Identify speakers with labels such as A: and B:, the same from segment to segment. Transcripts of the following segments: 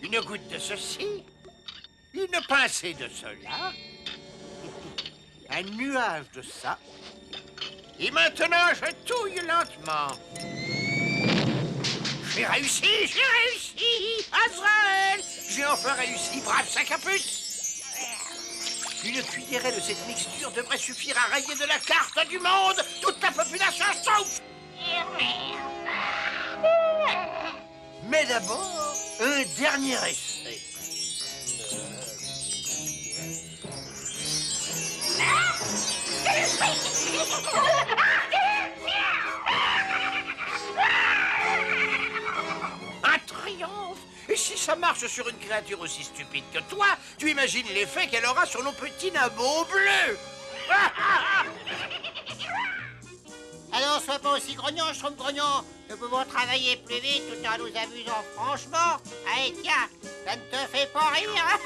A: une goutte de ceci, une pincée de cela, un nuage de ça. Et maintenant, je touille lentement. J'ai réussi, Azraël! J'ai enfin réussi, brave sac à puce! Une cuillerée de cette mixture devrait suffire à rayer de la carte du monde toute la population sauf. Mais d'abord, un dernier essai. Un triomphe! Et si ça marche sur une créature aussi stupide que toi, tu imagines l'effet qu'elle aura sur nos petits nabots bleus!
B: Alors, sois pas aussi grognon, Schtroumpf-Grognon. Nous pouvons travailler plus vite tout en nous amusant franchement. Allez, tiens, ça ne te fait pas rire?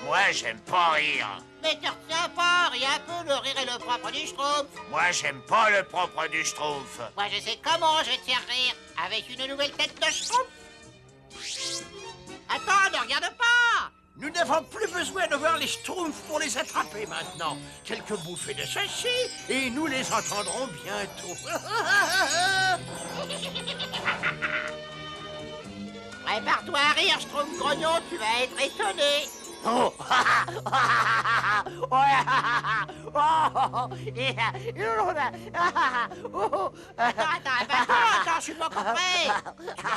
A: Moi, j'aime pas rire.
B: Mais te retiens pas, ris un peu, le rire est le propre du Schtroumpf.
A: Moi, j'aime pas le propre du Schtroumpf.
B: Moi, je sais comment je vais te faire rire, avec une nouvelle tête de Schtroumpf. Attends, ne regarde pas.
A: Nous n'avons plus besoin de voir les Schtroumpfs pour les attraper maintenant. Quelques bouffées de ceci et nous les entendrons bientôt.
B: Prépare-toi à rire, Schtroumpf-Grognon, tu vas être étonné.
A: Oh!
B: Attends, je suis pas compris.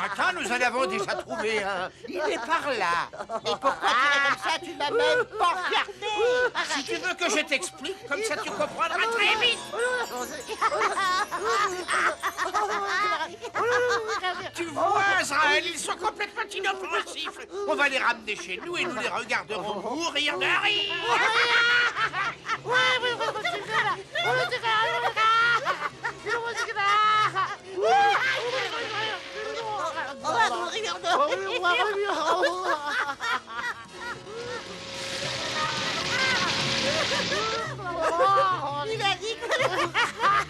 A: Attends, nous en avons déjà trouvé un. Il est par là.
B: Et pourquoi tu es comme ça? Tu m'as même pas regardé.
A: Si tu veux que je t'explique, comme ça tu comprendras très vite. Tu vois, Azraël, ils sont complètement inoffensifs. On va les ramener chez nous et nous les regarderons mourir de rire.
B: On va mourir de Il a dit que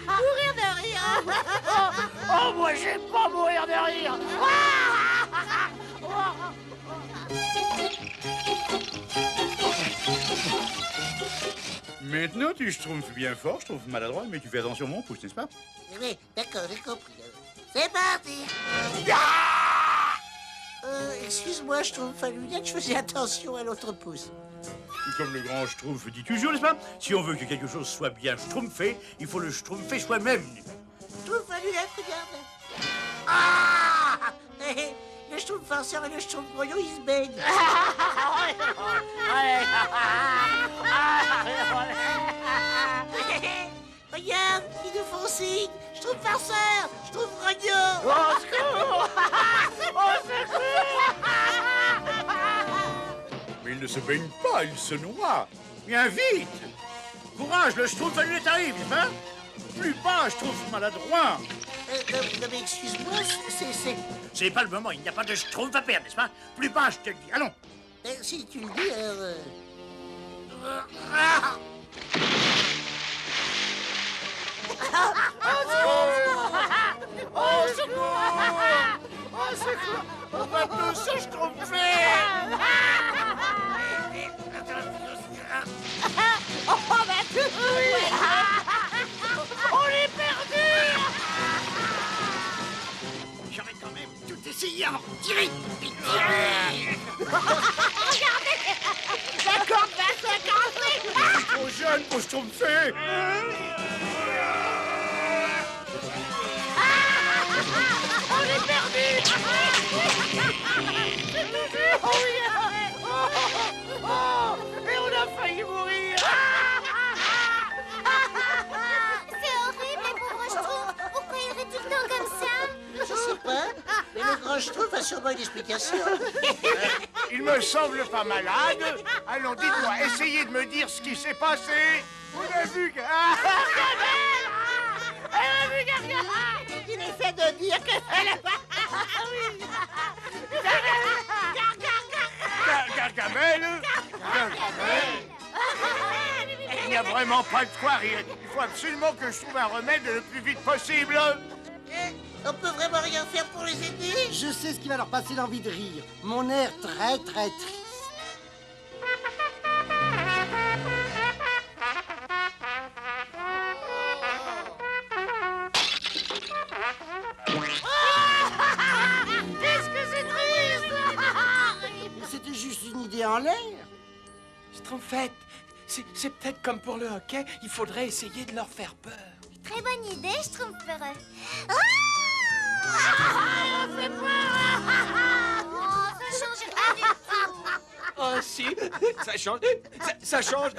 B: mourir de rire.
A: Oh, moi j'aime pas mourir de rire.
C: Maintenant, tu schtroumpfes bien fort, je trouve maladroit, mais tu fais attention mon pouce, n'est-ce pas?
B: Oui, d'accord, j'ai compris. C'est parti. Excuse-moi, je trouve que je faisais attention à l'autre pouce.
C: Comme le grand schtroumpf dit toujours, n'est-ce pas? Si on veut que quelque chose soit bien schtroumpfé, il faut le schtroumpfer soi-même.
B: Je trouve regarde. Ah! Le schtroumpf farceur et le schtroumpf grognon, ils se baignent. Regarde, ils nous font signe. Schtroumpf farceur, schtroumpf grognon.
A: Au secours! Au secours!
C: Mais il ne se baigne pas, il se noie. Bien vite! Courage, le schtroumpf lui arrive, n'est-ce pas? Plus bas, schtroumpf maladroit.
B: Non, mais excuse-moi, c'est...
C: C'est pas le moment, il n'y a pas de schtroumpf à perdre, n'est-ce pas? Plus bas, je te le dis, allons.
B: Si tu le dis, alors...
A: Au secours! Au secours! On va tous se schtroumpfer! On est perdu! J'aurais quand même tout essayé avant de tirer!
B: La corde va se casser.
C: Trop jeune pour schtroumpfer.
A: On est perdu! Et on a failli mourir!
D: C'est horrible, les pauvres schtroumpfs. Pourquoi ils rient tout le temps comme ça?
B: Je sais pas, mais le grand schtroumpf a sûrement une explication.
A: Il me semble pas malade. Allons, dites-moi, essayez de me dire ce qui s'est passé. On a vu que...
B: Il essaie de dire que c'est la...
A: Gargamel. Il n'y a vraiment pas de quoi rire. Il faut absolument que je trouve un remède le plus vite possible.
B: On peut vraiment rien faire pour les aider?
E: Je sais ce qui va leur passer l'envie de rire. Mon air très très triste.
B: Qu'est-ce que c'est triste?
E: C'était juste une idée en l'air.
F: Schtroumpfette, c'est peut-être comme pour le hockey, il faudrait essayer de leur faire peur.
D: Très bonne idée, Schtroumpfere. Ah
B: Fais peur!
D: Oh, ça change rien du tout.
F: Oh si, ça change, ça change.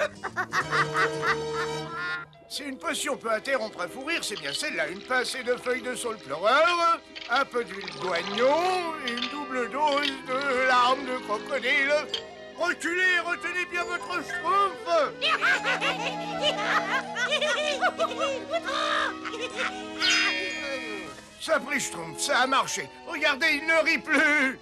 C: Si une potion peut interrompre un fou rire, c'est bien celle-là. Une pincée de feuilles de saule pleureur, un peu d'huile d'oignon, une double dose de larmes de crocodile. Reculez, retenez bien votre schtroumpf. Ça pris schtroumpf, ça a marché. Regardez, il ne rit plus.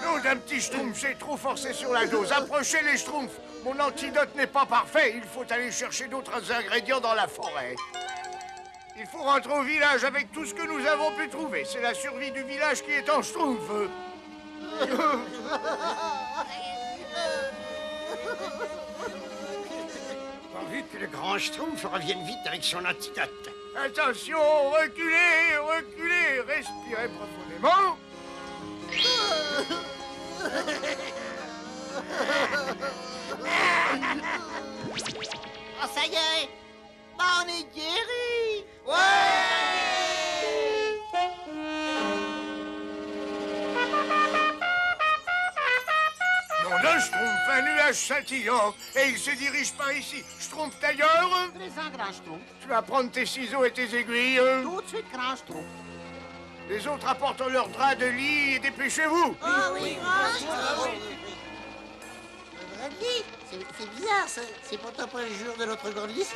C: Non, d'un petit schtroumpf, j'ai trop forcé sur la dose. Approchez les schtroumpfs. Mon antidote n'est pas parfait. Il faut aller chercher d'autres ingrédients dans la forêt. Il faut rentrer au village avec tout ce que nous avons pu trouver. C'est la survie du village qui est en schtroumpf.
E: Pourvu que le grand Schtroumpf revienne vite avec son antidote.
C: Attention, reculez, reculez, respirez profondément.
B: Oh, ça y est! On est guéris!
C: Nom d'un schtroumpf, un nuage scintillant, et il se dirige par ici. Schtroumpf d'ailleurs,
B: Présent, grand Schtroumpf.
C: tu vas prendre tes ciseaux et tes aiguilles.
B: Tout de suite, grand Schtroumpf.
C: Les autres apportent leurs draps de lit et dépêchez-vous.
B: Oh oui, grand Schtroumpf. C'est bizarre, ça. C'est pourtant pas le jour de notre grande lessive.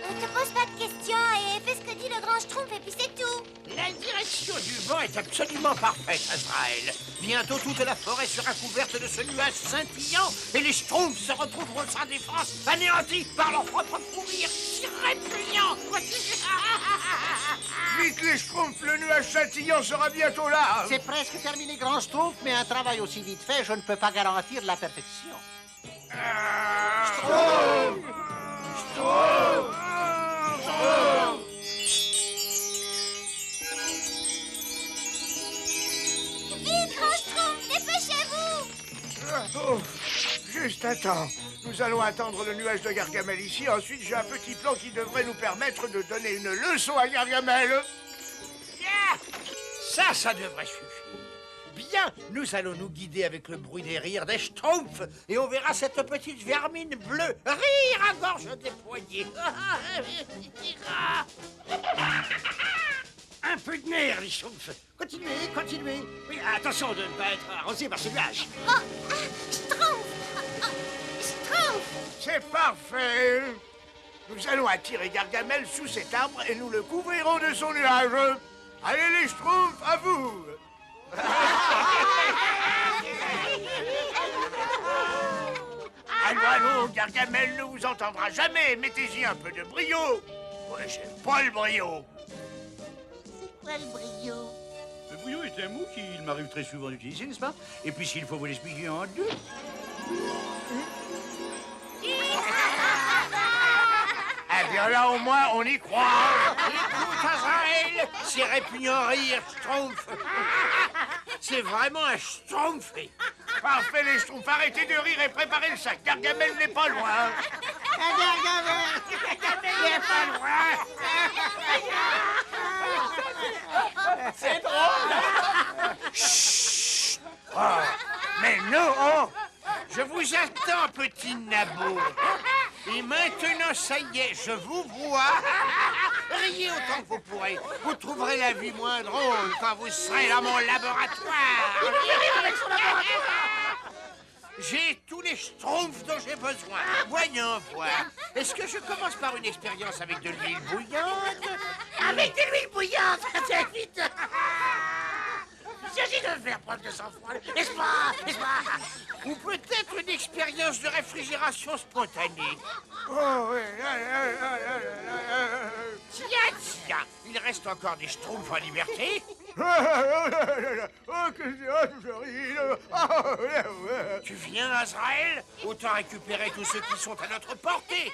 D: Ne te pose pas de questions et fais ce que dit le grand Schtroumpf et puis c'est tout.
A: La direction du vent est absolument parfaite, Azraël. Bientôt toute la forêt sera couverte de ce nuage scintillant et les schtroumpfs se retrouveront sans défense, anéantis par leur propre fou rire si répugnant.
C: Vite les schtroumpfs, le nuage scintillant sera bientôt là.
B: C'est presque terminé, grand Schtroumpf, mais un travail aussi vite fait, je ne peux pas garantir la perfection.
D: Vite, grand Schtroumpf, dépêchez-vous.
C: Oh, juste à temps. Nous allons attendre le nuage de Gargamel ici. Ensuite, j'ai un petit plan qui devrait nous permettre de donner une leçon à Gargamel.
A: Bien, ça devrait suffire. Bien, nous allons nous guider avec le bruit des rires des schtroumpfs et on verra cette petite vermine bleue rire à gorge déployée.
E: Un peu de nerf, les Schtroumpfs. Continuez, continuez. Oui, attention de ne pas être arrosé par ce nuage.
D: Oh, Schtroumpf. Schtroumpf.
C: C'est parfait. Nous allons attirer Gargamel sous cet arbre et nous le couvrirons de son nuage. Allez les schtroumpfs, à vous. Allons, Gargamel ne vous entendra jamais. Mettez-y un peu de brio. Ouais, j'aime pas le brio.
B: C'est quoi le brio?
G: Le brio est un mot qu'il m'arrive très souvent d'utiliser, n'est-ce pas? Et puis s'il faut vous l'expliquer en deux.
C: Eh bien là, au moins, on y croit.
A: Écoute, Azraël, ces répugnants rires schtroumpfs. C'est vraiment un schtroumpf.
C: Parfait, les schtroumpfs. Arrêtez de rire et préparez le sac. Gargamel n'est pas loin.
B: Gargamel n'est pas loin.
A: C'est drôle. Chut.
C: Oh, mais non, oh.
A: Je vous attends, petit nabot. Et maintenant, ça y est, je vous vois. Riez autant que vous pourrez. Vous trouverez la vie moins drôle quand vous serez dans mon laboratoire. J'ai tous les schtroumpfs dont j'ai besoin. Voyons voir. Est-ce que je commence par une expérience avec de l'huile bouillante?
B: Avec de l'huile bouillante, c'est vite.
A: s'agit de faire preuve de sang-froid, n'est-ce pas? N'est-ce pas? Ou peut-être une expérience de réfrigération spontanée.
C: Oh, oui.
A: Tiens, il reste encore des schtroumpfs en liberté.
C: Oh, que c'est horrible.
A: Tu viens, Azraël? Autant récupérer tous ceux qui sont à notre portée.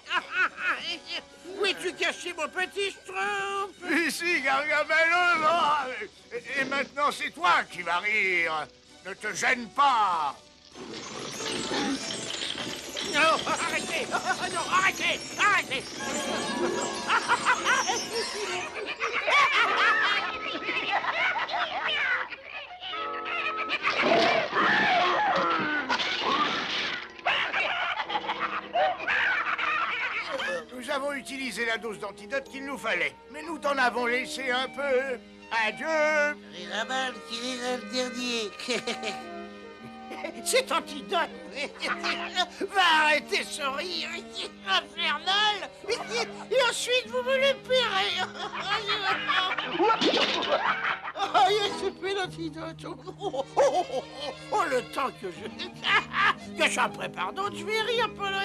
A: Où es-tu caché, mon petit schtroumpf?
C: Ici, Gargamel. Et maintenant, c'est toi qui vas rire. Ne te gêne pas.
A: Non, arrêtez! Non, arrêtez! Arrêtez!
C: Nous avons utilisé la dose d'antidote qu'il nous fallait, mais nous t'en avons laissé un peu. Adieu.
B: La balle qui rira le dernier.
A: Cet antidote va arrêter ce rire infernal et ensuite vous me le paierez. C'est plus l'antidote. Oh, le temps que je... que j'en prépare d'autres, je vais rire pendant...